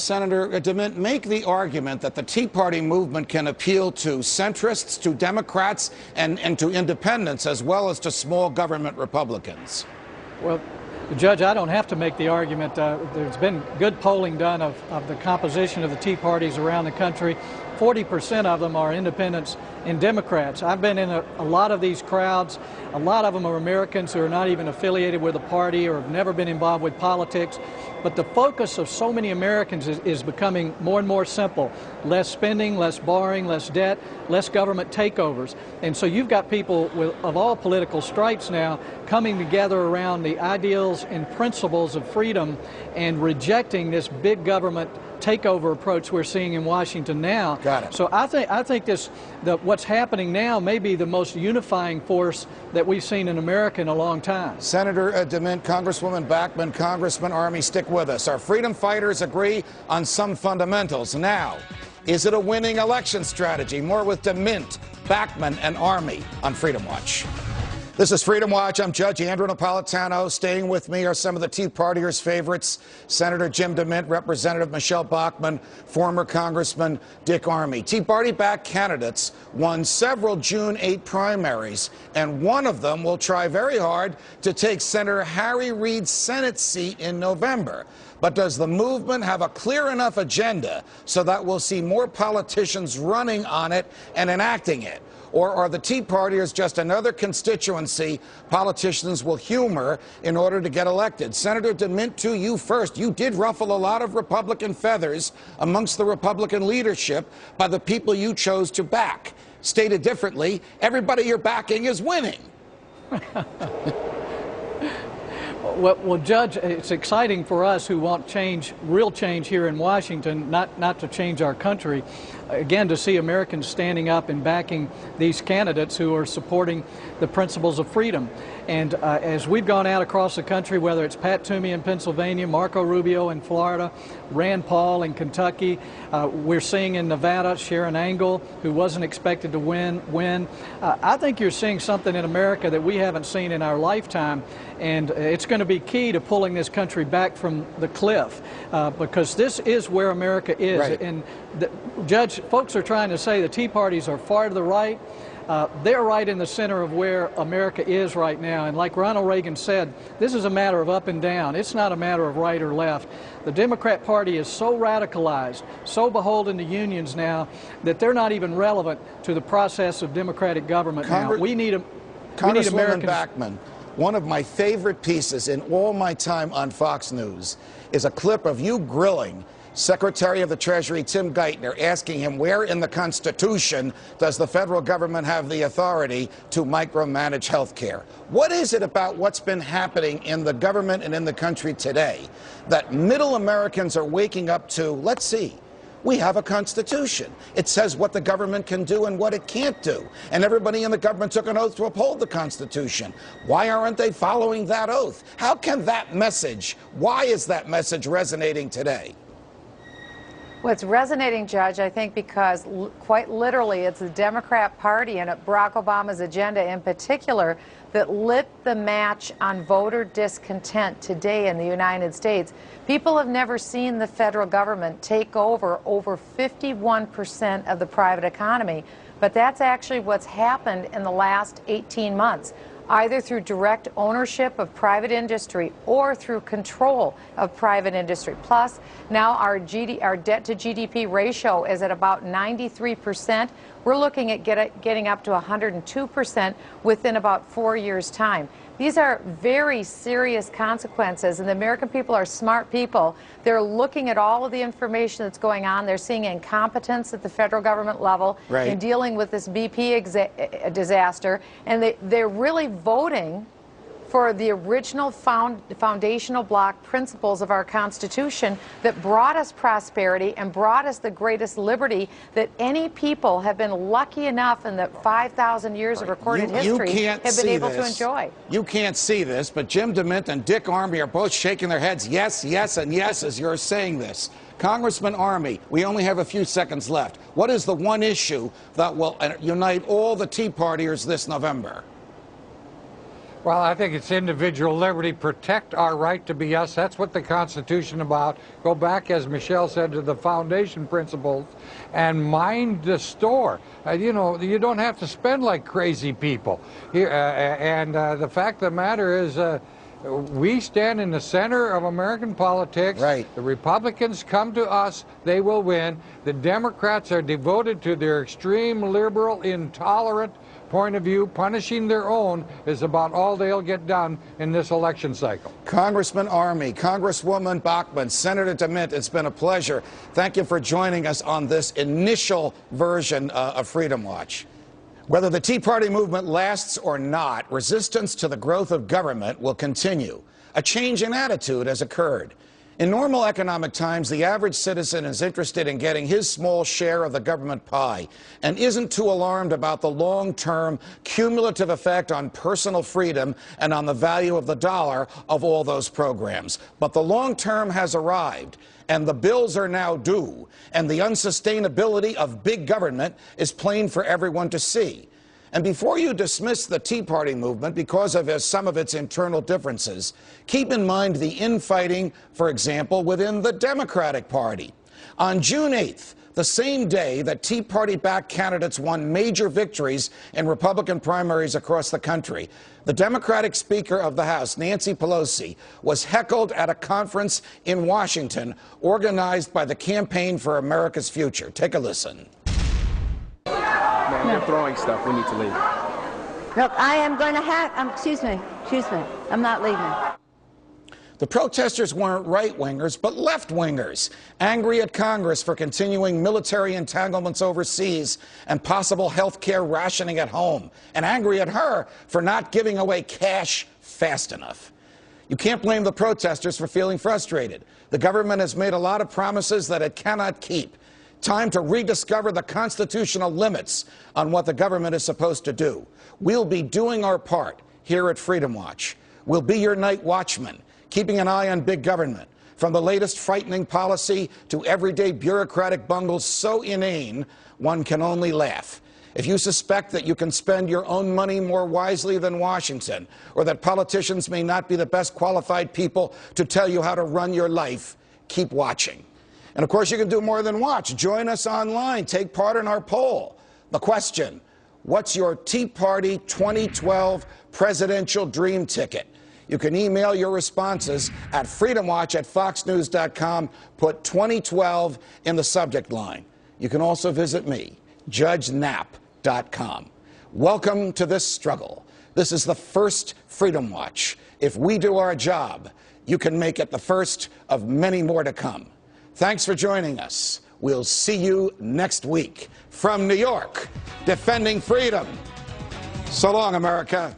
Senator DeMint, make the argument that the Tea Party movement can appeal to centrists, to Democrats, and to independents, as well as to small government Republicans. Well, Judge, I don't have to make the argument. There's been good polling done of the composition of the Tea Parties around the country. 40% of them are independents and Democrats. I've been in a lot of these crowds. A lot of them are Americans who are not even affiliated with a party or have never been involved with politics. But the focus of so many Americans is becoming more and more simple. Less spending, less borrowing, less debt, less government takeovers. And so you've got people of all political stripes now coming together around the ideals and principles of freedom and rejecting this big government takeover approach we're seeing in Washington now. Got it. So I think what's happening now may be the most unifying force that we've seen in America in a long time. Senator DeMint, Congresswoman Bachmann, Congressman Armey, stick with us. Our freedom fighters agree on some fundamentals. Now, is it a winning election strategy? More with DeMint, Bachmann, and Armey on Freedom Watch. This is Freedom Watch. I'm Judge Andrew Napolitano. Staying with me are some of the Tea Partiers' favorites: Senator Jim DeMint, Representative Michele Bachmann, former Congressman Dick Armey. Tea Party-backed candidates won several June 8 primaries, and one of them will try very hard to take Senator Harry Reid's Senate seat in November. But does the movement have a clear enough agenda so that we'll see more politicians running on it and enacting it? Or are the Tea Partiers just another constituency politicians will humor in order to get elected? Senator DeMint, to you first. You did ruffle a lot of Republican feathers amongst the Republican leadership by the people you chose to back. Stated differently, everybody you're backing is winning. Well, Judge, it's exciting for us who want change, real change here in Washington, not to change our country. Again, to see Americans standing up and backing these candidates who are supporting the principles of freedom. And as we've gone out across the country, whether it's Pat Toomey in Pennsylvania, Marco Rubio in Florida, Rand Paul in Kentucky, we're seeing in Nevada Sharon Angle, who wasn't expected to win. I think you're seeing something in America that we haven't seen in our lifetime, and it's going to be key to pulling this country back from the cliff, because this is where America is. Right. And Judge, folks are trying to say the Tea Parties are far to the right. They're right in the center of where America is right now. And like Ronald Reagan said, this is a matter of up and down. It's not a matter of right or left. The Democrat Party is so radicalized, so beholden to unions now, that they're not even relevant to the process of democratic government now. We need Congresswoman Bachmann, one of my favorite pieces in all my time on Fox News is a clip of you grilling Secretary of the Treasury Tim Geithner, asking him where in the Constitution does the federal government have the authority to micromanage health care? What is it about what's been happening in the government and in the country today that middle Americans are waking up to? Let's see. We have a Constitution. It says what the government can do and what it can't do. And everybody in the government took an oath to uphold the Constitution. Why aren't they following that oath? How can that message, why is that message resonating today? Well, it's resonating, Judge, I think because quite literally it's the Democrat Party and Barack Obama's agenda in particular that lit the match on voter discontent today in the United States. People have never seen the federal government take over 51% of the private economy, but that's actually what's happened in the last 18 months. Either through direct ownership of private industry or through control of private industry. Plus, now our debt to GDP ratio is at about 93%. We're looking at getting up to 102% within about 4 years' time. These are very serious consequences, and the American people are smart people. They're looking at all of the information that's going on. They're seeing incompetence at the federal government level in dealing with this BP disaster, and they're really voting for the original foundational block principles of our Constitution that brought us prosperity and brought us the greatest liberty that any people have been lucky enough in the 5,000 years of recorded history have been able to enjoy. You can't see this, but Jim DeMint and Dick Armey are both shaking their heads yes, yes, and yes as you're saying this. Congressman Armey, we only have a few seconds left. What is the one issue that will unite all the Tea Partiers this November? Well, I think it's individual liberty. Protect our right to be us. That's what the Constitution about. Go back, as Michele said, to the foundation principles and mind the store. You know, you don't have to spend like crazy people. The fact of the matter is, we stand in the center of American politics. Right. The Republicans come to us, they will win. The Democrats are devoted to their extreme liberal, intolerant point of view. Punishing their own is about all they'll get done in this election cycle. Congressman Armey, Congresswoman Bachmann, Senator DeMint, it's been a pleasure. Thank you for joining us on this initial version of Freedom Watch. Whether the Tea Party movement lasts or not, resistance to the growth of government will continue. A change in attitude has occurred. In normal economic times, the average citizen is interested in getting his small share of the government pie and isn't too alarmed about the long-term cumulative effect on personal freedom and on the value of the dollar of all those programs. But the long term has arrived, and the bills are now due, and the unsustainability of big government is plain for everyone to see. And before you dismiss the Tea Party movement because of some of its internal differences, keep in mind the infighting, for example, within the Democratic Party. On June 8th, the same day that Tea Party-backed candidates won major victories in Republican primaries across the country, the Democratic Speaker of the House, Nancy Pelosi, was heckled at a conference in Washington organized by the Campaign for America's Future. Take a listen. Ma'am, they're throwing stuff. We need to leave. Look, I am going to have, excuse me, I'm not leaving. The protesters weren't right-wingers, but left-wingers, angry at Congress for continuing military entanglements overseas and possible health care rationing at home, and angry at her for not giving away cash fast enough. You can't blame the protesters for feeling frustrated. The government has made a lot of promises that it cannot keep. Time to rediscover the constitutional limits on what the government is supposed to do. We'll be doing our part here at Freedom Watch. We'll be your night watchman, keeping an eye on big government, from the latest frightening policy to everyday bureaucratic bungles so inane one can only laugh. If you suspect that you can spend your own money more wisely than Washington, or that politicians may not be the best qualified people to tell you how to run your life, keep watching. And of course, you can do more than watch. Join us online. Take part in our poll. The question: what's your Tea Party 2012 presidential dream ticket? You can email your responses at freedomwatch@foxnews.com. Put 2012 in the subject line. You can also visit me, judgenap.com. Welcome to this struggle. This is the first Freedom Watch. If we do our job, you can make it the first of many more to come. Thanks for joining us. We'll see you next week. From New York, defending freedom. So long, America.